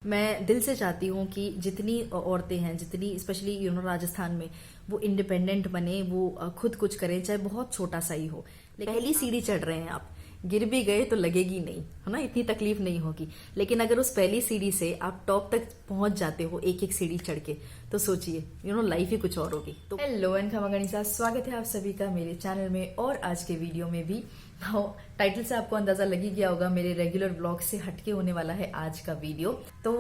मैं दिल से चाहती हूँ कि जितनी औरतें हैं, जितनी स्पेशली राजस्थान में, वो इंडिपेंडेंट बने, वो खुद कुछ करें, चाहे बहुत छोटा सा ही हो। लेकिन पहली सीढ़ी चढ़ रहे हैं आप, गिर भी गए तो लगेगी नहीं, है ना, इतनी तकलीफ नहीं होगी। लेकिन अगर उस पहली सीढ़ी से आप टॉप तक पहुंच जाते हो एक एक सीढ़ी चढ़ के, तो सोचिए लाइफ ही कुछ और होगी। तो हेलो एंड खमा गणिसा, स्वागत है आप सभी का मेरे चैनल में और आज के वीडियो में भी। टाइटल से आपको अंदाजा लग ही गया होगा, मेरे रेगुलर ब्लॉग से हटके होने वाला है आज का वीडियो। तो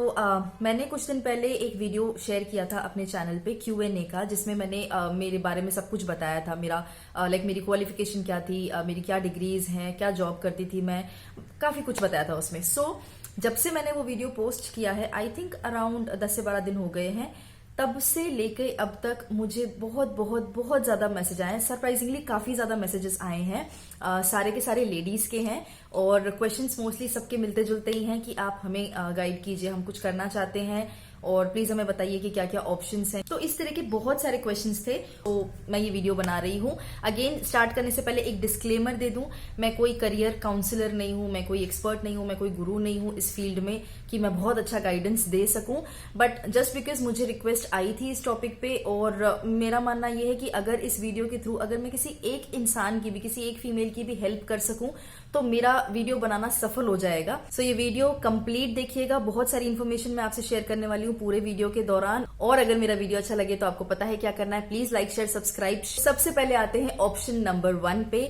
मैंने कुछ दिन पहले एक वीडियो शेयर किया था अपने चैनल पे Q&A का, जिसमें मैंने मेरे बारे में सब कुछ बताया था। मेरा मेरी क्वालिफिकेशन क्या थी, मेरी क्या डिग्रीज हैं, क्या जॉब करती थी मैं, काफी कुछ बताया था उसमें। जब से मैंने वो वीडियो पोस्ट किया है, आई थिंक अराउंड 10 से 12 दिन हो गए हैं, तब से लेके अब तक मुझे बहुत बहुत बहुत ज्यादा मैसेज आए हैं। सरप्राइजिंगली काफी ज्यादा मैसेजेस आए हैं, सारे के सारे लेडीज के हैं और क्वेश्चंस मोस्टली सबके मिलते जुलते ही हैं कि आप हमें गाइड कीजिए, हम कुछ करना चाहते हैं और प्लीज हमें बताइए कि क्या क्या ऑप्शंस हैं। तो इस तरह के बहुत सारे क्वेश्चंस थे, तो मैं ये वीडियो बना रही हूँ। अगेन स्टार्ट करने से पहले एक डिस्क्लेमर दे दूं, मैं कोई करियर काउंसलर नहीं हूं, मैं कोई एक्सपर्ट नहीं हूं, मैं कोई गुरु नहीं हूं इस फील्ड में कि मैं बहुत अच्छा गाइडेंस दे सकूं। बट जस्ट बिकॉज मुझे रिक्वेस्ट आई थी इस टॉपिक पे, और मेरा मानना यह है कि अगर इस वीडियो के थ्रू अगर मैं किसी एक इंसान की भी, किसी एक फीमेल की भी हेल्प कर सकूं, तो मेरा वीडियो बनाना सफल हो जाएगा। सो ये वीडियो कंप्लीट देखिएगा, बहुत सारी इन्फॉर्मेशन मैं आपसे शेयर करने वाली हूँ पूरे वीडियो के दौरान। और अगर मेरा वीडियो अच्छा लगे तो आपको पता है क्या करना है, प्लीज लाइक शेयर सब्सक्राइब। सबसे पहले आते हैं ऑप्शन नंबर 1 पे।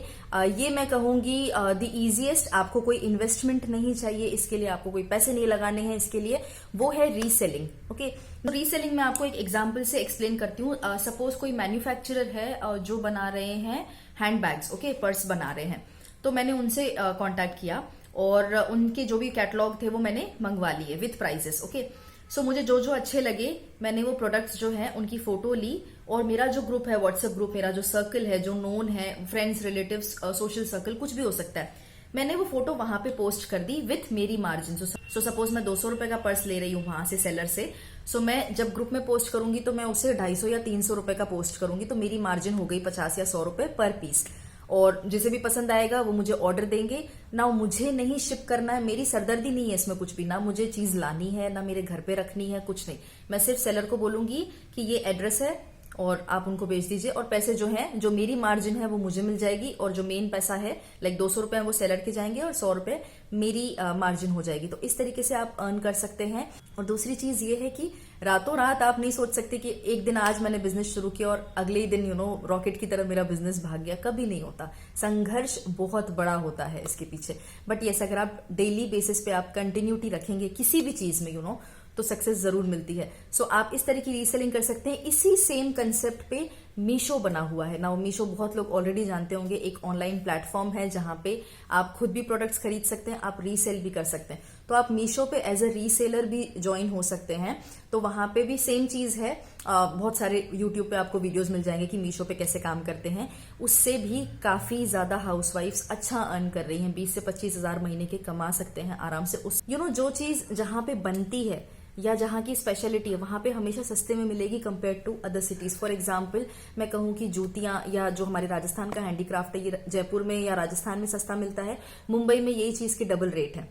ये मैं कहूंगी द इजीएस्ट, आपको कोई इन्वेस्टमेंट नहीं चाहिए इसके लिए, आपको कोई पैसे नहीं लगाने हैं इसके लिए, वो है रीसेलिंग। ओके, रीसेलिंग में आपको एक एग्जाम्पल से एक्सप्लेन करती हूँ। सपोज कोई मैन्युफैक्चरर है जो बना रहे हैं हैंड बैग्स, ओके, पर्स बना रहे हैं। तो मैंने उनसे कांटेक्ट किया और उनके जो भी कैटलॉग थे वो मैंने मंगवा लिए विथ प्राइजेस। ओके, सो मुझे जो जो अच्छे लगे, मैंने वो प्रोडक्ट्स जो हैं उनकी फोटो ली, और मेरा जो ग्रुप है, व्हाट्सएप ग्रुप, मेरा जो सर्कल है, जो नोन है, फ्रेंड्स, रिलेटिव्स, सोशल सर्कल, कुछ भी हो सकता है, मैंने वो फोटो वहां पे पोस्ट कर दी विथ मेरी मार्जिन। सो सपोज मैं 200 रुपए का पर्स ले रही हूँ वहां से सेलर से, सो मैं जब ग्रुप में पोस्ट करूंगी तो मैं उसे 250 या 300 रुपए का पोस्ट करूंगी, तो मेरी मार्जिन हो गई 50 या 100 रुपए पर पीस। और जिसे भी पसंद आएगा वो मुझे ऑर्डर देंगे ना, मुझे नहीं शिप करना है, मेरी सरदर्दी नहीं है इसमें कुछ भी, ना मुझे चीज लानी है, ना मेरे घर पे रखनी है, कुछ नहीं। मैं सिर्फ सेलर को बोलूंगी कि ये एड्रेस है और आप उनको भेज दीजिए, और पैसे जो हैं, जो मेरी मार्जिन है वो मुझे मिल जाएगी, और जो मेन पैसा है लाइक 200 रुपए वो सेलर के जाएंगे और 100 रुपए मेरी मार्जिन हो जाएगी। तो इस तरीके से आप अर्न कर सकते हैं। और दूसरी चीज ये है कि रातों रात आप नहीं सोच सकते कि एक दिन आज मैंने बिजनेस शुरू किया और अगले ही दिन रॉकेट की तरह मेरा बिजनेस भाग गया, कभी नहीं होता। संघर्ष बहुत बड़ा होता है इसके पीछे। बट यस, अगर आप डेली बेसिस पे आप कंटिन्यूटी रखेंगे किसी भी चीज में तो सक्सेस जरूर मिलती है। सो आप इस तरह की रीसेलिंग कर सकते हैं। इसी सेम कंसेप्ट पे मीशो बना हुआ है ना। मीशो बहुत लोग ऑलरेडी जानते होंगे, एक ऑनलाइन प्लेटफॉर्म है जहां पे आप खुद भी प्रोडक्ट्स खरीद सकते हैं, आप रीसेल भी कर सकते हैं। तो आप मीशो पे एज अ रीसेलर भी ज्वाइन हो सकते हैं। तो वहां पे भी सेम चीज है, बहुत सारे यूट्यूब पे आपको वीडियोस मिल जाएंगे कि मीशो पे कैसे काम करते हैं। उससे भी काफी ज्यादा हाउसवाइफ्स अच्छा अर्न कर रही हैं, 20 से 25 हजार महीने के कमा सकते हैं आराम से। उस जो चीज जहां पे बनती है या जहां की स्पेशलिटी है, वहां पे हमेशा सस्ते में मिलेगी compare to other cities. For example मैं कहूं कि जूतियां या जो हमारे राजस्थान का हैंडीक्राफ्ट है, ये जयपुर में या राजस्थान में सस्ता मिलता है, मुंबई में यही चीज के डबल रेट है।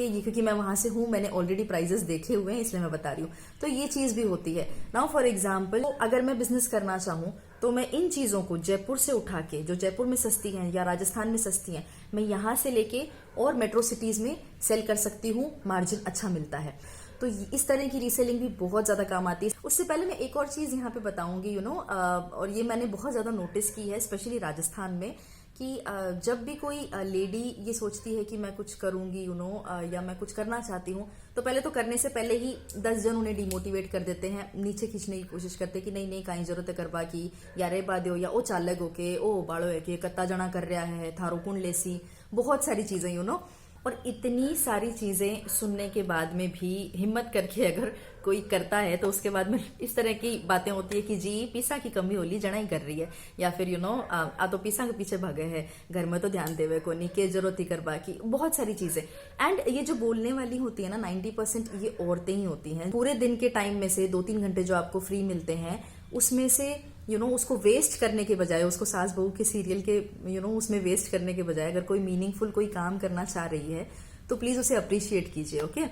ये क्योंकि मैं वहां से हूं, मैंने ऑलरेडी प्राइजेस देखे हुए हैं, इसलिए मैं बता रही हूँ। तो ये चीज भी होती है। नाउ फॉर एग्जाम्पल, अगर मैं बिजनेस करना चाहूं तो मैं इन चीजों को जयपुर से उठा के, जो जयपुर में सस्ती हैं या राजस्थान में सस्ती हैं, मैं यहां से लेके और मेट्रो सिटीज में सेल कर सकती हूँ, मार्जिन अच्छा मिलता है। तो इस तरह की रीसेलिंग भी बहुत ज्यादा काम आती है। उससे पहले मैं एक और चीज यहाँ पे बताऊंगी, और ये मैंने बहुत ज्यादा नोटिस की है स्पेशली राजस्थान में, कि जब भी कोई लेडी ये सोचती है कि मैं कुछ करूंगी या मैं कुछ करना चाहती हूँ, तो पहले तो करने से पहले ही 10 जन उन्हें डिमोटिवेट कर देते हैं, नीचे खींचने की कोशिश करते हैं कि नहीं नहीं काई जरूरत है करवा की, यारे बादे हो, या ओ चालक होके ओ बाड़ो है कि कत्ता जना कर रहा है, थारो कुण लेसी, बहुत सारी चीजें और इतनी सारी चीजें सुनने के बाद में भी हिम्मत करके अगर कोई करता है, तो उसके बाद में इस तरह की बातें होती है कि जी पीसा की कमी होली जनाई कर रही है, या फिर आ तो पीसा के पीछे भागे है, घर में तो ध्यान देवे को नहीं, के जरूरत ही करवा की, बहुत सारी चीजें। एंड ये जो बोलने वाली होती है ना, 90% ये औरतें ही होती हैं। पूरे दिन के टाइम में से 2-3 घंटे जो आपको फ्री मिलते हैं, उसमें से उसको वेस्ट करने के बजाय, उसको सास बहू के सीरियल के उसमें वेस्ट करने के बजाय, अगर कोई मीनिंगफुल कोई काम करना चाह रही है तो प्लीज उसे अप्रिशिएट कीजिए। ओके,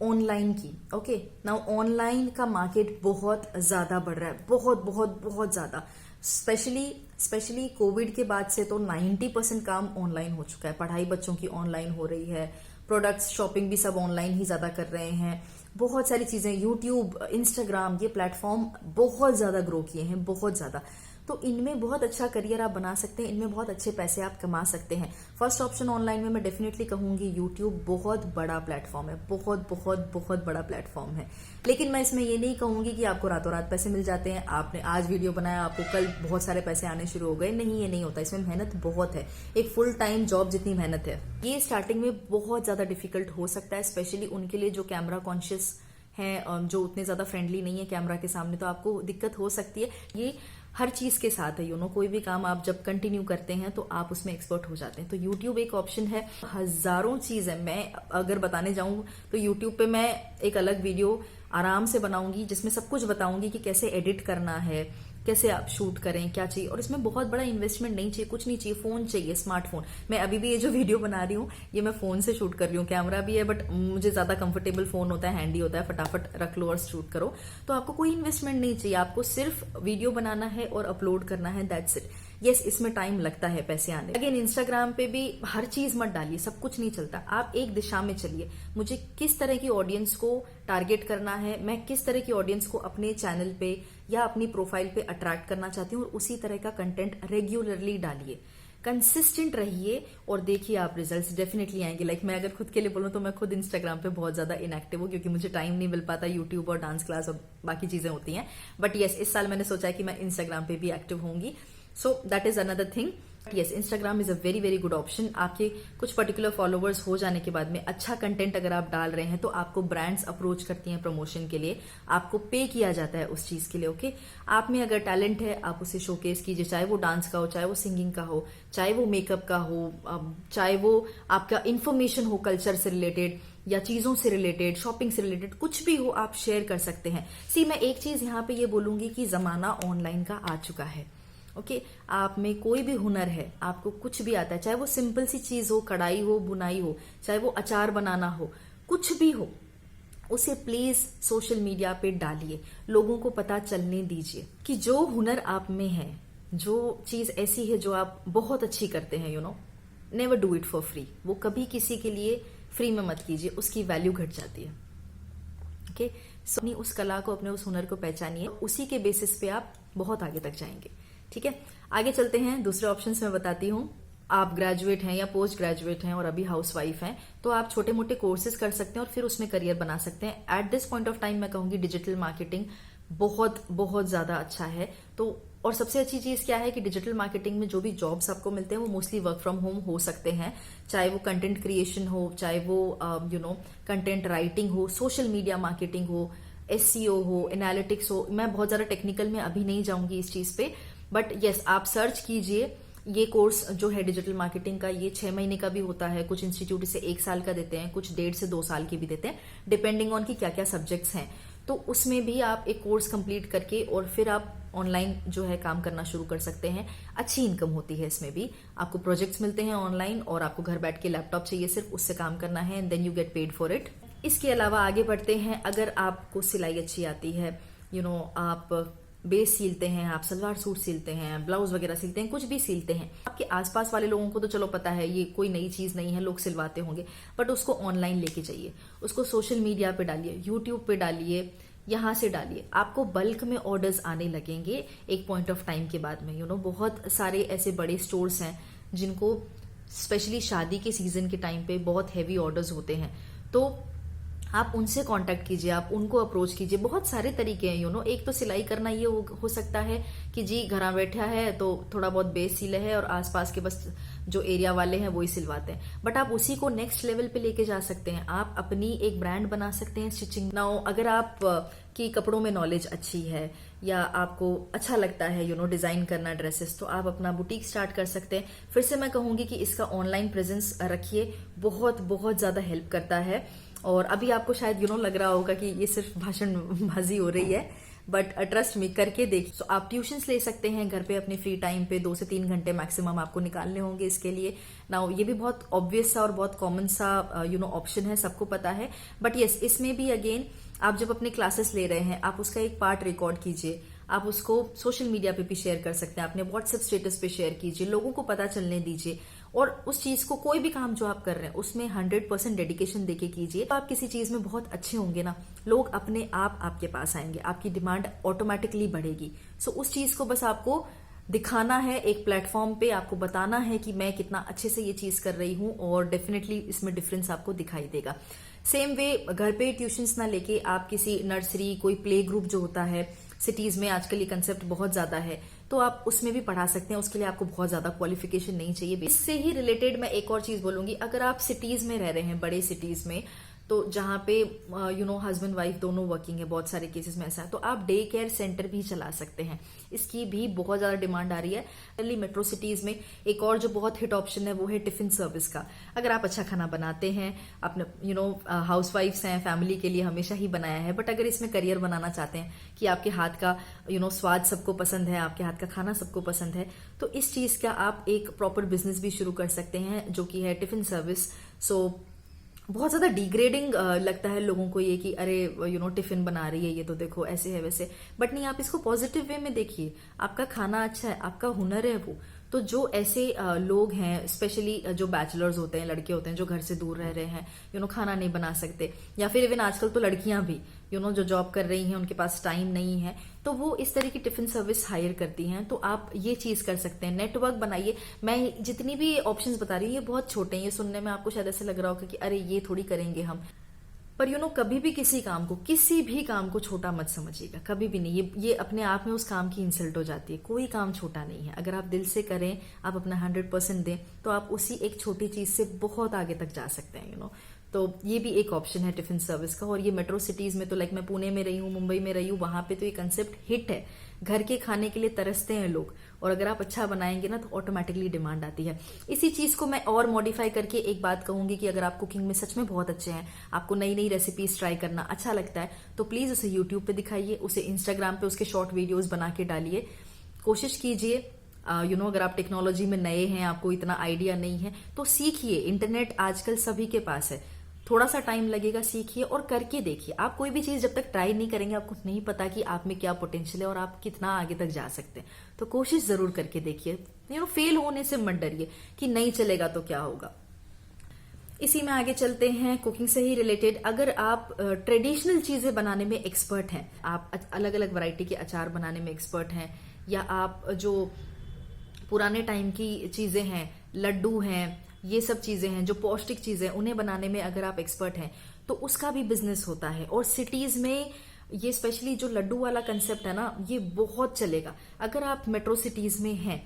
ऑनलाइन की। ओके, नाउ ऑनलाइन का मार्केट बहुत ज्यादा बढ़ रहा है, बहुत बहुत बहुत ज्यादा। स्पेशली कोविड के बाद से तो 90% काम ऑनलाइन हो चुका है। पढ़ाई बच्चों की ऑनलाइन हो रही है, प्रोडक्ट्स शॉपिंग भी सब ऑनलाइन ही ज्यादा कर रहे हैं। बहुत सारी चीजें, यूट्यूब, इंस्टाग्राम, ये प्लेटफॉर्म बहुत ज्यादा ग्रो किए हैं, बहुत ज्यादा। तो इनमें बहुत अच्छा करियर आप बना सकते हैं, इनमें बहुत अच्छे पैसे आप कमा सकते हैं। फर्स्ट ऑप्शन ऑनलाइन में मैं डेफिनेटली कहूंगी यूट्यूब बहुत बड़ा प्लेटफॉर्म है, बहुत बहुत बहुत बड़ा प्लेटफॉर्म है। लेकिन मैं इसमें ये नहीं कहूंगी कि आपको रातों रात पैसे मिल जाते हैं, आपने आज वीडियो बनाया आपको कल बहुत सारे पैसे आने शुरू हो गए। नहीं, ये नहीं होता, इसमें मेहनत बहुत है, एक फुल टाइम जॉब जितनी मेहनत है। ये स्टार्टिंग में बहुत ज्यादा डिफिकल्ट हो सकता है, स्पेशली उनके लिए जो कैमरा कॉन्शियस हैं, जो उतने ज्यादा फ्रेंडली नहीं है कैमरा के सामने, तो आपको दिक्कत हो सकती है। ये हर चीज के साथ है, कोई भी काम आप जब कंटिन्यू करते हैं तो आप उसमें एक्सपर्ट हो जाते हैं। तो यूट्यूब एक ऑप्शन है, हजारों चीज है। मैं अगर बताने जाऊं तो यूट्यूब पे मैं एक अलग वीडियो आराम से बनाऊंगी जिसमें सब कुछ बताऊंगी कि कैसे एडिट करना है, कैसे आप शूट करें, क्या चाहिए। और इसमें बहुत बड़ा इन्वेस्टमेंट नहीं चाहिए, कुछ नहीं चाहिए, फोन चाहिए, स्मार्टफोन। मैं अभी भी ये जो वीडियो बना रही हूँ ये मैं फोन से शूट कर रही हूँ, कैमरा भी है बट मुझे ज्यादा कंफर्टेबल फोन होता है, हैंडी होता है, फटाफट रख लो और शूट करो। तो आपको कोई इन्वेस्टमेंट नहीं चाहिए, आपको सिर्फ वीडियो बनाना है और अपलोड करना है, दैट्स इट। यस, इसमें टाइम लगता है पैसे आने। अगेन इंस्टाग्राम पे भी हर चीज मत डालिए, सब कुछ नहीं चलता। आप एक दिशा में चलिए, मुझे किस तरह की ऑडियंस को टारगेट करना है, मैं किस तरह की ऑडियंस को अपने चैनल पे या अपनी प्रोफाइल पे अट्रैक्ट करना चाहती हूँ, और उसी तरह का कंटेंट रेगुलरली डालिए, कंसिस्टेंट रहिए और देखिए आप रिजल्ट्स डेफिनेटली आएंगे। लाइक मैं अगर खुद के लिए बोलूँ तो मैं खुद इंस्टाग्राम पे बहुत ज्यादा इनएक्टिव हूँ क्योंकि मुझे टाइम नहीं मिल पाता, यूट्यूब और डांस क्लास और बाकी चीजें होती हैं। बट यस, इस साल मैंने सोचा है कि मैं इंस्टाग्राम पे भी एक्टिव होंगी। So that is another thing. Yes, Instagram is a very very good option. आपके कुछ पर्टिकुलर फॉलोवर्स हो जाने के बाद में अच्छा कंटेंट अगर आप डाल रहे हैं तो आपको ब्रांड्स अप्रोच करती हैं प्रमोशन के लिए, आपको पे किया जाता है उस चीज के लिए। ओके, आप में अगर टैलेंट है आप उसे शोकेस कीजिए, चाहे वो डांस का हो, चाहे वो सिंगिंग का हो, चाहे वो मेकअप का हो, चाहे वो आपका इंफॉर्मेशन हो कल्चर से रिलेटेड या चीजों से रिलेटेड, शॉपिंग से रिलेटेड, कुछ भी हो आप शेयर कर सकते हैं। सी, मैं एक चीज यहाँ पे ये बोलूंगी कि जमाना ऑनलाइन का आ चुका है। ओके, आप में कोई भी हुनर है, आपको कुछ भी आता है, चाहे वो सिंपल सी चीज हो, कढ़ाई हो, बुनाई हो, चाहे वो अचार बनाना हो, कुछ भी हो, उसे प्लीज सोशल मीडिया पे डालिए, लोगों को पता चलने दीजिए कि जो हुनर आप में है, जो चीज ऐसी है जो आप बहुत अच्छी करते हैं, never do it for free. वो कभी किसी के लिए फ्री में मत कीजिए, उसकी वैल्यू घट जाती है। ओके, सो अपनी उस कला को, अपने उस हुनर को पहचानिए, उसी के बेसिस पे आप बहुत आगे तक जाएंगे। ठीक है, आगे चलते हैं, दूसरे ऑप्शंस में बताती हूँ। आप ग्रेजुएट हैं या पोस्ट ग्रेजुएट हैं और अभी हाउसवाइफ हैं तो आप छोटे मोटे कोर्सेज कर सकते हैं और फिर उसमें करियर बना सकते हैं। At this point of time मैं कहूंगी डिजिटल मार्केटिंग बहुत बहुत ज्यादा अच्छा है। तो और सबसे अच्छी चीज क्या है कि डिजिटल मार्केटिंग में जो भी जॉब्स आपको मिलते हैं वो मोस्टली वर्क फ्रॉम होम हो सकते हैं, चाहे वो कंटेंट क्रिएशन हो, चाहे वो कंटेंट राइटिंग हो, सोशल मीडिया मार्केटिंग हो, SEO हो, एनालिटिक्स हो। मैं बहुत ज्यादा टेक्निकल में अभी नहीं जाऊंगी इस चीज पे, बट यस, आप सर्च कीजिए। ये कोर्स जो है डिजिटल मार्केटिंग का, ये 6 महीने का भी होता है, कुछ इंस्टीट्यूट इसे 1 साल का देते हैं, कुछ 1.5 से 2 साल की भी देते हैं, डिपेंडिंग ऑन कि क्या क्या सब्जेक्ट्स हैं। तो उसमें भी आप एक कोर्स कंप्लीट करके और फिर आप ऑनलाइन जो है काम करना शुरू कर सकते हैं। अच्छी इनकम होती है इसमें भी, आपको प्रोजेक्ट्स मिलते हैं ऑनलाइन और आपको घर बैठ के लैपटॉप चाहिए, सिर्फ उससे काम करना है and then you get paid for it. इसके अलावा आगे बढ़ते हैं, अगर आपको सिलाई अच्छी आती है, आप बेस सीलते हैं, आप सलवार सूट सीलते हैं, ब्लाउज वगैरह सीलते हैं, कुछ भी सीलते हैं, आपके आसपास वाले लोगों को तो चलो पता है ये कोई नई चीज नहीं है, लोग सिलवाते होंगे, बट उसको ऑनलाइन लेके जाइए, उसको सोशल मीडिया पे डालिए, यूट्यूब पे डालिए, यहां से डालिए। आपको बल्क में ऑर्डर्स आने लगेंगे एक पॉइंट ऑफ टाइम के बाद में। बहुत सारे ऐसे बड़े स्टोर्स हैं जिनको स्पेशली शादी के सीजन के टाइम पे बहुत हैवी ऑर्डर्स होते हैं, तो आप उनसे कांटेक्ट कीजिए, आप उनको अप्रोच कीजिए। बहुत सारे तरीके हैं एक तो सिलाई करना ये हो सकता है कि जी घर बैठा है तो थोड़ा बहुत बेस सिले है और आसपास के बस जो एरिया वाले हैं वही सिलवाते हैं, बट आप उसी को नेक्स्ट लेवल पे लेके जा सकते हैं। आप अपनी एक ब्रांड बना सकते हैं स्टिचिंग। नाउ अगर आप की कपड़ों में नॉलेज अच्छी है या आपको अच्छा लगता है डिजाइन करना ड्रेसेस, तो आप अपना बुटीक स्टार्ट कर सकते हैं। फिर से मैं कहूंगी कि इसका ऑनलाइन प्रेजेंस रखिए, बहुत बहुत ज्यादा हेल्प करता है। और अभी आपको शायद लग रहा होगा कि ये सिर्फ भाषणबाजी हो रही है, बट ट्रस्ट मी करके देख। तो आप ट्यूशंस ले सकते हैं घर पे अपने फ्री टाइम पे, 2 से 3 घंटे मैक्सिमम आपको निकालने होंगे इसके लिए। नाउ ये भी बहुत ऑब्वियस सा और बहुत कॉमन सा ऑप्शन है, सबको पता है। बट यस, इसमें भी अगेन आप जब अपने क्लासेस ले रहे हैं, आप उसका एक पार्ट रिकॉर्ड कीजिए, आप उसको सोशल मीडिया पे भी शेयर कर सकते हैं, अपने व्हाट्सएप स्टेटस पे शेयर कीजिए, लोगों को पता चलने दीजिए। और उस चीज को, कोई भी काम जो आप कर रहे हैं उसमें 100% डेडिकेशन देके कीजिए। तो आप किसी चीज में बहुत अच्छे होंगे ना, लोग अपने आप आपके पास आएंगे, आपकी डिमांड ऑटोमेटिकली बढ़ेगी। सो उस चीज को बस आपको दिखाना है एक प्लेटफॉर्म पे, आपको बताना है कि मैं कितना अच्छे से ये चीज कर रही हूँ, और डेफिनेटली इसमें डिफरेंस आपको दिखाई देगा। सेम वे घर पे ट्यूशंस ना लेके आप किसी नर्सरी, कोई प्ले ग्रुप जो होता है सिटीज में, आजकल ये कंसेप्ट बहुत ज्यादा है, तो आप उसमें भी पढ़ा सकते हैं। उसके लिए आपको बहुत ज्यादा क्वालिफिकेशन नहीं चाहिए। इससे ही रिलेटेड मैं एक और चीज बोलूंगी, अगर आप सिटीज में रह रहे हैं, बड़े सिटीज में, तो जहां पे हस्बैंड वाइफ दोनों वर्किंग है, बहुत सारे केसेस में ऐसा है, तो आप डे केयर सेंटर भी चला सकते हैं। इसकी भी बहुत ज्यादा डिमांड आ रही है दिल्ली मेट्रो सिटीज में। एक और जो बहुत हिट ऑप्शन है वो है टिफिन सर्विस का। अगर आप अच्छा खाना बनाते हैं, अपने हाउस वाइफ्स हैं, फैमिली के लिए हमेशा ही बनाया है, बट अगर इसमें करियर बनाना चाहते हैं कि आपके हाथ का स्वाद सबको पसंद है, आपके हाथ का खाना सबको पसंद है, तो इस चीज का आप एक प्रॉपर बिजनेस भी शुरू कर सकते हैं, जो कि है टिफिन सर्विस। सो बहुत ज्यादा डिग्रेडिंग लगता है लोगों को ये कि अरे टिफिन बना रही है, ये तो देखो ऐसे है वैसे, बट नहीं, आप इसको पॉजिटिव वे में देखिए। आपका खाना अच्छा है, आपका हुनर है वो। तो जो ऐसे लोग हैं, स्पेशली जो बैचलर्स होते हैं, लड़के होते हैं जो घर से दूर रह रहे हैं, खाना नहीं बना सकते, या फिर इवन आजकल तो लड़कियां भी जो जॉब कर रही हैं, उनके पास टाइम नहीं है, तो वो इस तरह की टिफिन सर्विस हायर करती हैं। तो आप ये चीज कर सकते हैं, नेटवर्क बनाइए। मैं जितनी भी ऑप्शंस बता रही हूँ ये बहुत छोटे हैं, ये सुनने में आपको शायद ऐसे लग रहा होगा कि अरे ये थोड़ी करेंगे हम, पर कभी भी किसी भी काम को छोटा मत समझिएगा, कभी भी नहीं। ये अपने आप में उस काम की इंसल्ट हो जाती है। कोई काम छोटा नहीं है। अगर आप दिल से करें, आप अपना 100% दें, तो आप उसी एक छोटी चीज से बहुत आगे तक जा सकते हैं। तो ये भी एक ऑप्शन है टिफिन सर्विस का। और ये मेट्रो सिटीज में तो, लाइक मैं पुणे में रही हूँ, मुंबई में रही हूँ, वहां पे तो ये कंसेप्ट हिट है। घर के खाने के लिए तरसते हैं लोग, और अगर आप अच्छा बनाएंगे ना तो ऑटोमेटिकली डिमांड आती है। इसी चीज को मैं और मॉडिफाई करके एक बात कहूंगी कि अगर आप कुकिंग में सच में बहुत अच्छे हैं, आपको नई नई रेसिपीज ट्राई करना अच्छा लगता है, तो प्लीज उसे यूट्यूब पे दिखाइए, उसे इंस्टाग्राम पे उसके शॉर्ट वीडियोज बना के डालिए। कोशिश कीजिए, अगर आप टेक्नोलॉजी में नए हैं, आपको इतना आइडिया नहीं है, तो सीखिए। इंटरनेट आजकल सभी के पास है, थोड़ा सा टाइम लगेगा, सीखिए और करके देखिए। आप कोई भी चीज जब तक ट्राई नहीं करेंगे, आपको नहीं पता कि आप में क्या पोटेंशियल है और आप कितना आगे तक जा सकते हैं। तो कोशिश जरूर करके देखिए। फेल होने से मत डरिए कि नहीं चलेगा तो क्या होगा। इसी में आगे चलते हैं, कुकिंग से ही रिलेटेड। अगर आप ट्रेडिशनल चीजें बनाने में एक्सपर्ट हैं, आप अलग अलग वैरायटी के अचार बनाने में एक्सपर्ट हैं, या आप जो पुराने टाइम की चीजें हैं, लड्डू हैं, ये सब चीजें हैं जो पौष्टिक चीजें, उन्हें बनाने में अगर आप एक्सपर्ट हैं, तो उसका भी बिजनेस होता है। और सिटीज में ये स्पेशली जो लड्डू वाला कंसेप्ट है ना, ये बहुत चलेगा। अगर आप मेट्रो सिटीज में हैं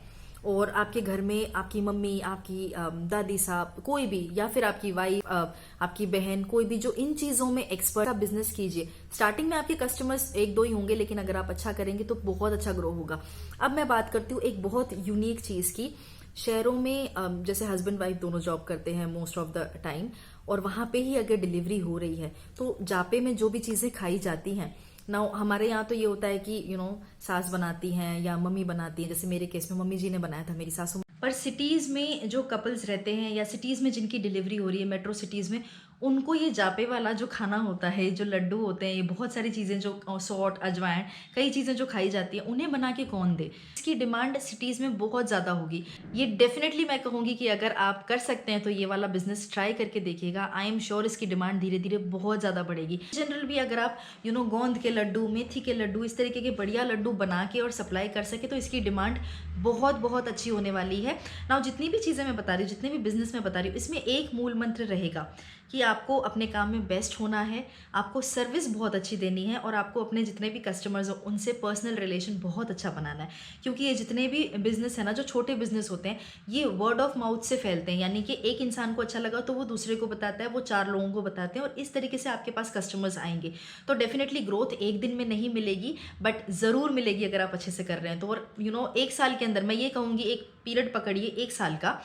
और आपके घर में आपकी मम्मी, आपकी दादी साहब, कोई भी, या फिर आपकी वाइफ, आपकी बहन, कोई भी जो इन चीजों में एक्सपर्ट, आप बिजनेस कीजिए। स्टार्टिंग में आपके कस्टमर्स 1-2 ही होंगे, लेकिन अगर आप अच्छा करेंगे तो बहुत अच्छा ग्रो होगा। अब मैं बात करती हूँ एक बहुत यूनिक चीज की। शहरों में जैसे हस्बैंड वाइफ दोनों जॉब करते हैं मोस्ट ऑफ द टाइम, और वहां पे ही अगर डिलीवरी हो रही है, तो जापे में जो भी चीजें खाई जाती हैं ना, हमारे यहाँ तो ये होता है कि सास बनाती हैं या मम्मी बनाती हैं। जैसे मेरे केस में मम्मी जी ने बनाया था, मेरी सासू। पर सिटीज में जो कपल्स रहते हैं, या सिटीज में जिनकी डिलीवरी हो रही है मेट्रो सिटीज में, उनको ये जापे वाला जो खाना होता है, जो लड्डू होते हैं, ये बहुत सारी चीजें जो सौंठ, अजवाइन, कई चीजें जो खाई जाती हैं, उन्हें बना के कौन दे। इसकी डिमांड सिटीज में बहुत ज्यादा होगी। ये डेफिनेटली मैं कहूंगी कि अगर आप कर सकते हैं तो ये वाला बिजनेस ट्राई करके देखिएगा। आई एम श्योर इसकी डिमांड धीरे धीरे बहुत ज्यादा बढ़ेगी। जनरल भी अगर आप गोंद के लड्डू, मेथी के लड्डू, इस तरीके के बढ़िया लड्डू बना के और सप्लाई कर सके, तो इसकी डिमांड बहुत बहुत अच्छी होने वाली है। नाउ जितनी भी चीजें मैं बता रही हूँ, जितने भी बिजनेस मैं बता रही हूँ, इसमें एक मूल मंत्र रहेगा कि आपको अपने काम में बेस्ट होना है, आपको सर्विस बहुत अच्छी देनी है, और आपको अपने जितने भी कस्टमर्स हो उनसे पर्सनल रिलेशन बहुत अच्छा बनाना है। क्योंकि ये जितने भी बिजनेस है ना, जो छोटे बिजनेस होते हैं, ये वर्ड ऑफ माउथ से फैलते हैं। यानी कि एक इंसान को अच्छा लगा तो वो दूसरे को बताता है, वो 4 लोगों को बताते हैं, और इस तरीके से आपके पास कस्टमर्स आएंगे। तो डेफिनेटली ग्रोथ एक दिन में नहीं मिलेगी, बट जरूर मिलेगी अगर आप अच्छे से कर रहे हैं तो। और 1 साल के अंदर मैं ये कहूँगी, एक पीरियड पकड़िए 1 साल का,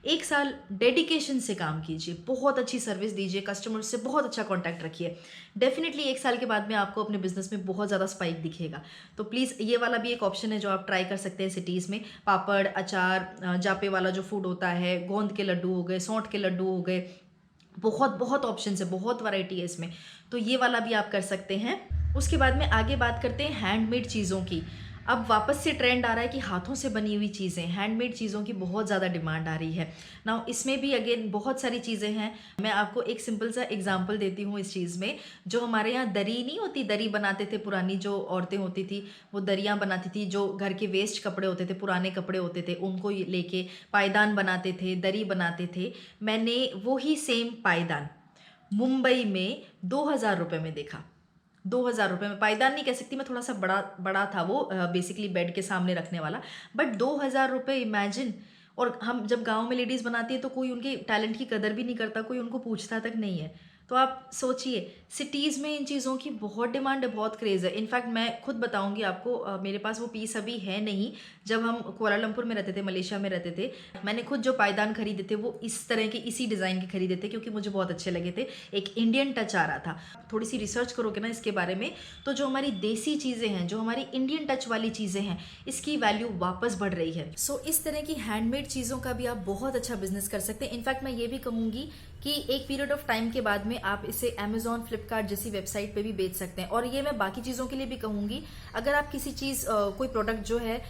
1 साल डेडिकेशन से काम कीजिए, बहुत अच्छी सर्विस दीजिए, कस्टमर से बहुत अच्छा कॉन्टैक्ट रखिए। डेफिनेटली 1 साल के बाद में आपको अपने बिजनेस में बहुत ज़्यादा स्पाइक दिखेगा। तो प्लीज़ ये वाला भी एक ऑप्शन है जो आप ट्राई कर सकते हैं सिटीज़ में। पापड़, अचार, जापे वाला जो फूड होता है, गोंद के लड्डू हो गए, सौंठ के लड्डू हो गए, बहुत बहुत ऑप्शन है, बहुत वैरायटी है इसमें। तो ये वाला भी आप कर सकते हैं। उसके बाद में आगे बात करते हैं हैंडमेड चीज़ों की। अब वापस से ट्रेंड आ रहा है कि हाथों से बनी हुई चीज़ें, हैंडमेड चीज़ों की बहुत ज़्यादा डिमांड आ रही है। नाउ इसमें भी अगेन बहुत सारी चीज़ें हैं। मैं आपको एक सिंपल सा एग्जांपल देती हूँ इस चीज़ में। जो हमारे यहाँ दरी नहीं होती, दरी बनाते थे पुरानी जो औरतें होती थी, वो दरियाँ बनाती थी। जो घर के वेस्ट कपड़े होते थे, पुराने कपड़े होते थे, उनको लेके पायदान बनाते थे, दरी बनाते थे। मैंने वही सेम पायदान मुंबई में 2,000 रुपये में देखा। 2,000 रुपये में, पायदान नहीं कह सकती मैं, थोड़ा सा बड़ा बड़ा था वो, बेसिकली बेड के सामने रखने वाला, बट 2,000 रुपये, इमेजिन। और हम जब गांव में लेडीज़ बनाती है तो कोई उनके टैलेंट की कदर भी नहीं करता, कोई उनको पूछता तक नहीं है। तो आप सोचिए, सिटीज़ में इन चीज़ों की बहुत डिमांड है, बहुत क्रेज़ है। इनफैक्ट मैं खुद बताऊंगी आपको, मेरे पास वो पीस अभी है नहीं। जब हम कुआलालंपुर में रहते थे, मलेशिया में रहते थे, मैंने खुद जो पायदान खरीदे थे वो इस तरह के, इसी डिज़ाइन के खरीदे थे, क्योंकि मुझे बहुत अच्छे लगे थे। एक इंडियन टच आ रहा था। थोड़ी सी रिसर्च करोगे ना इसके बारे में, तो जो हमारी देसी चीज़ें हैं, जो हमारी इंडियन टच वाली चीज़ें हैं, इसकी वैल्यू वापस बढ़ रही है। सो इस तरह की हैंडमेड चीज़ों का भी आप बहुत अच्छा बिजनेस कर सकते हैं। इनफैक्ट मैं ये भी कहूँगी कि एक पीरियड ऑफ टाइम के बाद में आप इसे अमेजॉन, फ्लिपकार्ट जैसी वेबसाइट पे भी बेच सकते हैं। और ये मैं बाकी चीज़ों के लिए भी कहूँगी, अगर आप किसी चीज़, कोई प्रोडक्ट जो है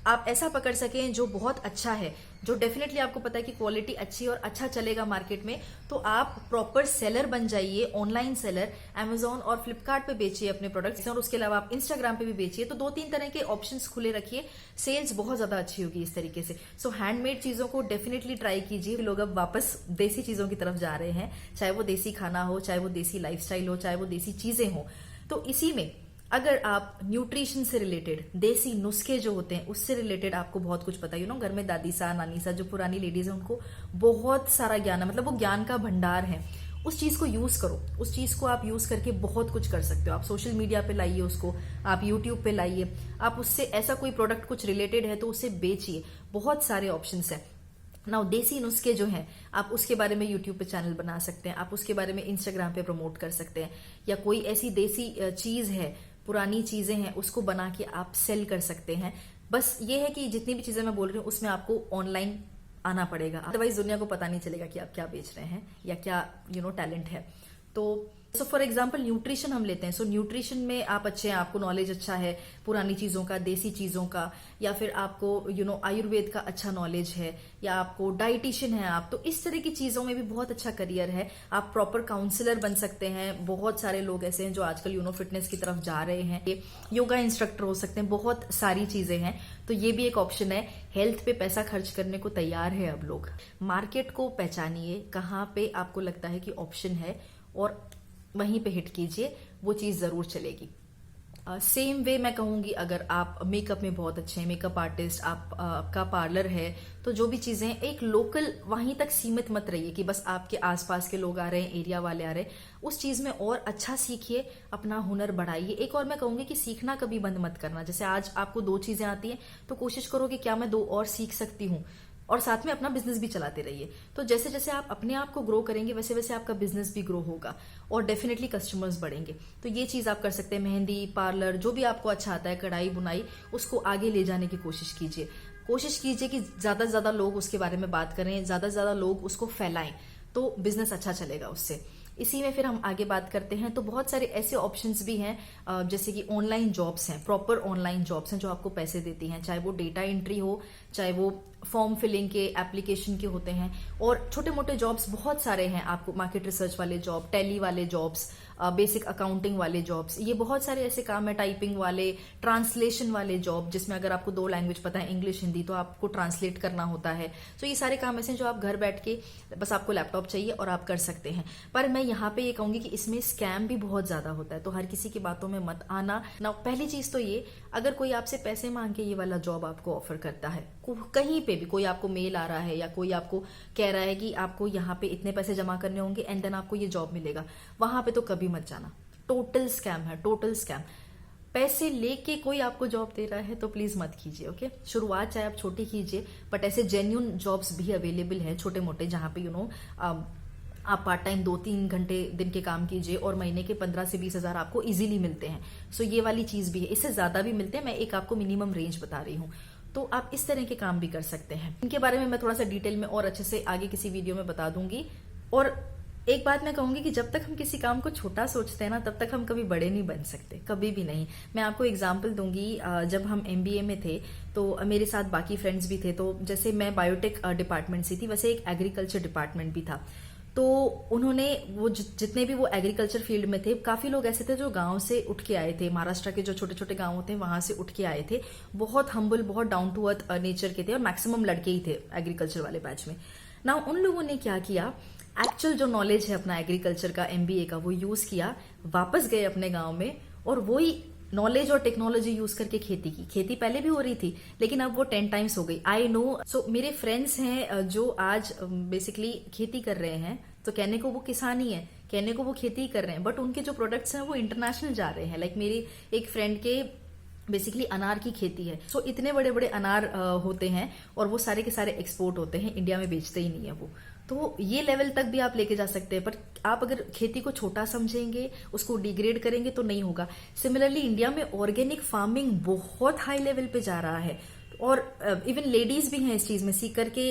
आप ऐसा पकड़ सकें जो बहुत अच्छा है, जो डेफिनेटली आपको पता है कि क्वालिटी अच्छी और अच्छा चलेगा मार्केट में, तो आप प्रॉपर सेलर बन जाइए, ऑनलाइन सेलर। अमेजॉन और फ्लिपकार्ट पे बेचिए अपने प्रोडक्ट्स, और उसके अलावा आप इंस्टाग्राम पे भी बेचिए। तो 2-3 तरह के ऑप्शंस खुले रखिए, सेल्स बहुत ज्यादा अच्छी होगी इस तरीके से। सो हैंडमेड चीजों को डेफिनेटली ट्राई कीजिए। लोग अब वापस देसी चीजों की तरफ जा रहे हैं, चाहे वो देसी खाना हो, चाहे वो देसी लाइफस्टाइल हो, चाहे वो देसी चीजें हो। तो इसी में अगर आप न्यूट्रिशन से रिलेटेड, देसी नुस्खे जो होते हैं उससे रिलेटेड आपको बहुत कुछ पता, घर में दादी सा, नानी सा, जो पुरानी लेडीज है, उनको बहुत सारा ज्ञान है, मतलब वो ज्ञान का भंडार है। उस चीज को यूज करो, उस चीज को आप यूज करके बहुत कुछ कर सकते हो। आप सोशल मीडिया पे लाइए उसको, आप यूट्यूब पे लाइए, आप उससे ऐसा कोई प्रोडक्ट कुछ रिलेटेड है तो उसे बेचिए। बहुत सारे ऑप्शंस हैं। नाउ देसी नुस्खे जो हैं, आप उसके बारे में यूट्यूब पे चैनल बना सकते हैं, आप उसके बारे में इंस्टाग्राम पे प्रमोट कर सकते हैं। या कोई ऐसी देसी चीज है, पुरानी चीजें हैं, उसको बना के आप सेल कर सकते हैं। बस ये है कि जितनी भी चीजें मैं बोल रही हूँ उसमें आपको ऑनलाइन आना पड़ेगा, अदरवाइज दुनिया को पता नहीं चलेगा कि आप क्या बेच रहे हैं या क्या टैलेंट है। तो फॉर एग्जाम्पल न्यूट्रिशन हम लेते हैं। सो न्यूट्रिशन में आप अच्छे हैं, आपको नॉलेज अच्छा है पुरानी चीज़ों का, देसी चीज़ों का, या फिर आपको आयुर्वेद का अच्छा नॉलेज है, या आपको डाइटिशियन है आप, तो इस तरह की चीज़ों में भी बहुत अच्छा करियर है। आप प्रॉपर काउंसलर बन सकते हैं। बहुत सारे लोग ऐसे हैं जो आजकल फिटनेस की तरफ जा रहे हैं, ये योगा इंस्ट्रक्टर हो सकते हैं, बहुत सारी चीज़ें हैं। तो ये भी एक ऑप्शन है। हेल्थ पे पैसा खर्च करने को तैयार है अब लोग। मार्केट को पहचानिए, कहाँ पे आपको लगता है कि ऑप्शन है, और वहीं पे हिट कीजिए, वो चीज़ ज़रूर चलेगी। सेम वे मैं कहूँगी, अगर आप मेकअप में बहुत अच्छे हैं, मेकअप आर्टिस्ट, आपका पार्लर है, तो जो भी चीज़ें हैं, एक लोकल वहीं तक सीमित मत रहिए कि बस आपके आसपास के लोग आ रहे हैं, एरिया वाले आ रहे हैं। उस चीज़ में और अच्छा सीखिए, अपना हुनर बढ़ाइए। एक और मैं कहूँगी कि सीखना कभी बंद मत करना। जैसे आज आपको 2 चीज़ें आती हैं, तो कोशिश करो कि क्या मैं 2 और सीख सकती हूँ, और साथ में अपना बिजनेस भी चलाते रहिए। तो जैसे जैसे आप अपने आप को ग्रो करेंगे, वैसे वैसे आपका बिजनेस भी ग्रो होगा, और डेफिनेटली कस्टमर्स बढ़ेंगे। तो ये चीज़ आप कर सकते हैं। मेहंदी, पार्लर, जो भी आपको अच्छा आता है, कढ़ाई बुनाई, उसको आगे ले जाने की कोशिश कीजिए। कोशिश कीजिए कि ज़्यादा से ज़्यादा लोग उसके बारे में बात करें, ज़्यादा से ज़्यादा लोग उसको फैलाएं, तो बिजनेस अच्छा चलेगा उससे। इसी में फिर हम आगे बात करते हैं। तो बहुत सारे ऐसे ऑप्शंस भी हैं, जैसे कि ऑनलाइन जॉब्स हैं, प्रॉपर ऑनलाइन जॉब्स हैं जो आपको पैसे देती हैं, चाहे वो डेटा एंट्री हो, चाहे वो फॉर्म फिलिंग के, एप्लीकेशन के होते हैं, और छोटे मोटे जॉब्स बहुत सारे हैं। आपको मार्केट रिसर्च वाले जॉब, टैली वाले जॉब्स, बेसिक अकाउंटिंग वाले जॉब्स, ये बहुत सारे ऐसे काम है, टाइपिंग वाले, ट्रांसलेशन वाले जॉब, जिसमें अगर आपको 2 लैंग्वेज पता है, इंग्लिश हिंदी, तो आपको ट्रांसलेट करना होता है। तो ये सारे काम ऐसे हैं जो आप घर बैठ के, बस आपको लैपटॉप चाहिए और आप कर सकते हैं। पर मैं यहाँ पे ये कहूंगी कि इसमें स्कैम भी बहुत ज्यादा होता है, तो हर किसी की बातों में मत आना ना। पहली चीज तो ये, अगर कोई आपसे पैसे मांग के ये वाला जॉब आपको ऑफर करता है, कहीं पे भी कोई आपको मेल आ रहा है, या कोई आपको कह रहा है कि आपको यहाँ पे इतने पैसे जमा करने होंगे एंड देन आपको ये जॉब मिलेगा, वहां पे तो कभी मत जाना। टोटल स्कैम है, टोटल स्कैम। पैसे लेके कोई आपको जॉब दे रहा है तो प्लीज मत कीजिए। ओके, शुरुआत चाहे आप छोटी कीजिए, बट ऐसे जेन्युइन जॉब्स भी अवेलेबल हैं छोटे मोटे, जहां पे आप पार्ट टाइम 2-3 घंटे दिन के काम कीजिए और महीने के 15 से 20 हजार आपको इजीली मिलते हैं। सो ये वाली चीज भी है, इससे ज्यादा भी मिलते हैं, मैं एक आपको मिनिमम रेंज बता रही हूँ। तो आप इस तरह के काम भी कर सकते हैं। इनके बारे में मैं थोड़ा सा डिटेल में और अच्छे से आगे किसी वीडियो में बता दूंगी। और एक बात मैं कहूंगी कि जब तक हम किसी काम को छोटा सोचते हैं ना, तब तक हम कभी बड़े नहीं बन सकते, कभी भी नहीं। मैं आपको एग्जांपल दूंगी, जब हम MBA में थे तो मेरे साथ बाकी फ्रेंड्स भी थे। तो जैसे मैं बायोटेक डिपार्टमेंट से थी, वैसे एक एग्रीकल्चर डिपार्टमेंट भी था। तो उन्होंने वो जितने भी वो एग्रीकल्चर फील्ड में थे, काफी लोग ऐसे थे जो गांव से उठ के आए थे, महाराष्ट्र के जो छोटे छोटे गांव होते हैं वहां से उठ के आए थे। बहुत हम्बल, बहुत डाउन टू अर्थ नेचर के थे, और मैक्सिमम लड़के ही थे एग्रीकल्चर वाले बैच में ना। उन लोगों ने क्या किया, एक्चुअल जो नॉलेज है अपना एग्रीकल्चर का, MBA का, वो यूज किया, वापस गए अपने गांव में और वही नॉलेज और टेक्नोलॉजी यूज करके खेती की। खेती पहले भी हो रही थी, लेकिन अब वो 10 टाइम्स हो गई। I know. सो मेरे फ्रेंड्स हैं जो आज बेसिकली खेती कर रहे हैं, तो कहने को वो किसान ही है, कहने को वो खेती ही कर रहे हैं, बट उनके जो प्रोडक्ट्स हैं वो इंटरनेशनल जा रहे हैं। लाइक मेरी एक फ्रेंड के बेसिकली अनार की खेती है। सो इतने बड़े बड़े अनार होते हैं और वो सारे के सारे एक्सपोर्ट होते हैं, इंडिया में बेचते ही नहीं है वो। तो ये लेवल तक भी आप लेके जा सकते हैं, पर आप अगर खेती को छोटा समझेंगे, उसको डिग्रेड करेंगे तो नहीं होगा। सिमिलरली इंडिया में ऑर्गेनिक फार्मिंग बहुत हाई लेवल पे जा रहा है, और इवन लेडीज भी हैं इस चीज में। सीकर के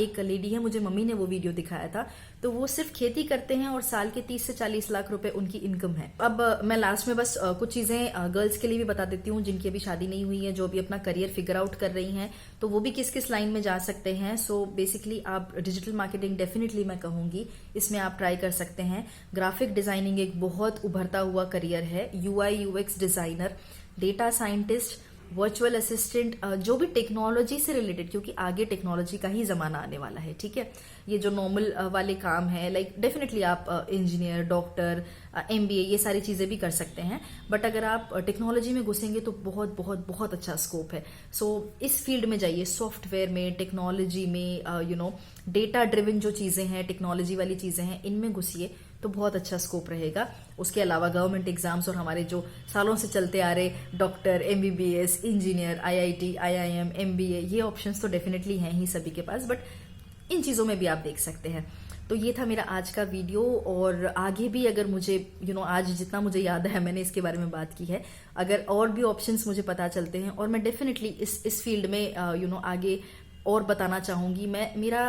एक लेडी है, मुझे मम्मी ने वो वीडियो दिखाया था, तो वो सिर्फ खेती करते हैं और साल के 30 से 40 लाख रुपए उनकी इनकम है। अब मैं लास्ट में बस कुछ चीजें गर्ल्स के लिए भी बता देती हूँ, जिनकी अभी शादी नहीं हुई है, जो भी अपना करियर फिगर आउट कर रही हैं, तो वो भी किस किस लाइन में जा सकते हैं। सो बेसिकली आप डिजिटल मार्केटिंग डेफिनेटली मैं कहूंगी, इसमें आप ट्राई कर सकते हैं। ग्राफिक डिजाइनिंग एक बहुत उभरता हुआ करियर है, UI UX designer, data scientist, virtual assistant, जो भी टेक्नोलॉजी से रिलेटेड, क्योंकि आगे टेक्नोलॉजी का ही जमाना आने वाला है। ठीक है, ये जो नॉर्मल वाले काम है, लाइक डेफिनेटली आप इंजीनियर, डॉक्टर, MBA, ये सारी चीजें भी कर सकते हैं, बट अगर आप टेक्नोलॉजी में घुसेंगे तो बहुत बहुत बहुत अच्छा स्कोप है। सो इस फील्ड में जाइए, सॉफ्टवेयर में, टेक्नोलॉजी में, डेटा ड्रिवन जो चीजें हैं, टेक्नोलॉजी वाली चीजें हैं, इनमें घुसिए तो बहुत अच्छा स्कोप रहेगा। उसके अलावा गवर्नमेंट एग्जाम्स और हमारे जो सालों से चलते आ रहे doctor, MBBS, engineer, IIT, IIM, MBA, ये ऑप्शंस तो डेफिनेटली हैं ही सभी के पास, बट इन चीजों में भी आप देख सकते हैं। तो ये था मेरा आज का वीडियो, और आगे भी अगर मुझे आज जितना मुझे याद है मैंने इसके बारे में बात की है, अगर और भी ऑप्शंस मुझे पता चलते हैं, और मैं डेफिनेटली इस फील्ड में आगे और बताना चाहूंगी। मैं मेरा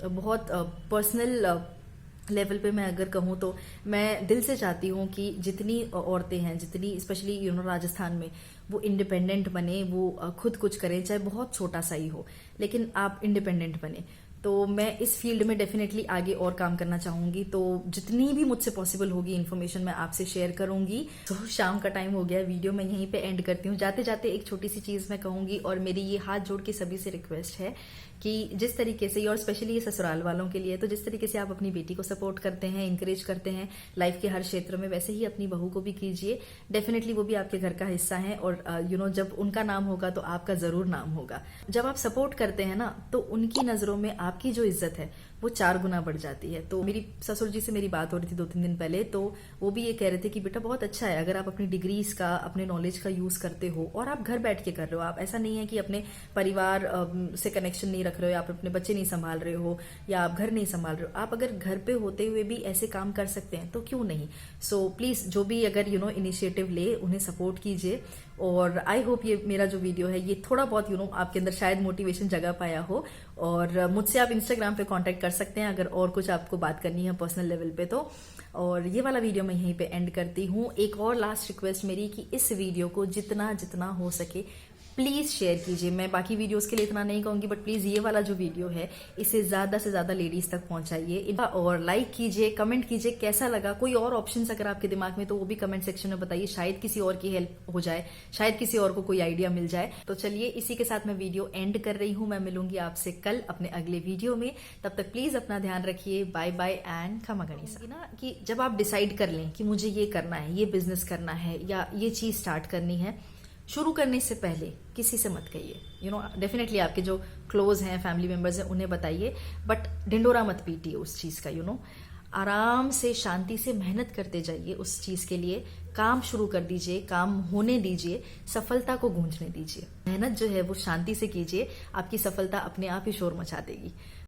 बहुत पर्सनल लेवल पे मैं अगर कहूँ तो मैं दिल से चाहती हूँ कि जितनी औरतें हैं, जितनी स्पेशली राजस्थान में, वो इंडिपेंडेंट बने, वो खुद कुछ करें, चाहे बहुत छोटा सा ही हो, लेकिन आप इंडिपेंडेंट बने। तो मैं इस फील्ड में डेफिनेटली आगे और काम करना चाहूंगी। तो जितनी भी मुझसे पॉसिबल होगी इन्फॉर्मेशन मैं आपसे शेयर करूंगी। तो शाम का टाइम हो गया, वीडियो मैं यहीं पे एंड करती हूँ। जाते जाते एक छोटी सी चीज मैं कहूंगी, और मेरी ये हाथ जोड़ के सभी से रिक्वेस्ट है कि जिस तरीके से, और स्पेशली ये ससुराल वालों के लिए, तो जिस तरीके से आप अपनी बेटी को सपोर्ट करते हैं, इंकरेज करते हैं लाइफ के हर क्षेत्र में, वैसे ही अपनी बहू को भी कीजिए। डेफिनेटली वो भी आपके घर का हिस्सा है, और जब उनका नाम होगा तो आपका जरूर नाम होगा। जब आप सपोर्ट करते हैं ना, तो उनकी नजरों में आपकी जो इज्जत है वो 4 गुना बढ़ जाती है। तो मेरी ससुर जी से मेरी बात हो रही थी 2-3 दिन पहले, तो वो भी ये कह रहे थे कि बेटा बहुत अच्छा है अगर आप अपनी डिग्रीज का, अपने नॉलेज का यूज करते हो, और आप घर बैठ के कर रहे हो। आप ऐसा नहीं है कि अपने परिवार से कनेक्शन नहीं रख रहे हो, आप अपने बच्चे नहीं संभाल रहे हो, या आप घर नहीं संभाल रहे हो, आप अगर घर पे होते हुए भी ऐसे काम कर सकते हैं तो क्यों नहीं। सो प्लीज जो भी अगर इनिशिएटिव ले, उन्हें सपोर्ट कीजिए। और आई होप ये मेरा जो वीडियो है ये थोड़ा बहुत आपके अंदर शायद मोटिवेशन जगा पाया हो। और मुझसे आप इंस्टाग्राम पे कांटेक्ट कर सकते हैं अगर और कुछ आपको बात करनी है पर्सनल लेवल पे तो। और ये वाला वीडियो मैं यहीं पे एंड करती हूँ। एक और लास्ट रिक्वेस्ट मेरी कि इस वीडियो को जितना जितना हो सके प्लीज शेयर कीजिए। मैं बाकी वीडियोस के लिए इतना नहीं कहूंगी, बट प्लीज ये वाला जो वीडियो है इसे ज्यादा से ज्यादा लेडीज तक पहुंचाइए, और लाइक कीजिए, कमेंट कीजिए कैसा लगा। कोई और ऑप्शंस अगर आपके दिमाग में तो वो भी कमेंट सेक्शन में बताइए, शायद किसी और की हेल्प हो जाए, शायद किसी और को कोई आइडिया मिल जाए। तो चलिए इसी के साथ मैं वीडियो एंड कर रही हूँ। मैं मिलूंगी आपसे कल अपने अगले वीडियो में, तब तक प्लीज अपना ध्यान रखिए। बाय बाय एंड खमा गणिसा। ना कि जब आप डिसाइड कर लें कि मुझे ये करना है, ये बिजनेस करना है, या ये चीज स्टार्ट करनी है, शुरू करने से पहले किसी से मत कहिए। डेफिनेटली आपके जो क्लोज हैं, फैमिली मेंबर्स हैं, उन्हें बताइए, बट ढिंडोरा मत पीटिए उस चीज का। आराम से शांति से मेहनत करते जाइए उस चीज के लिए, काम शुरू कर दीजिए, काम होने दीजिए, सफलता को गूंजने दीजिए। मेहनत जो है वो शांति से कीजिए, आपकी सफलता अपने आप ही शोर मचा देगी।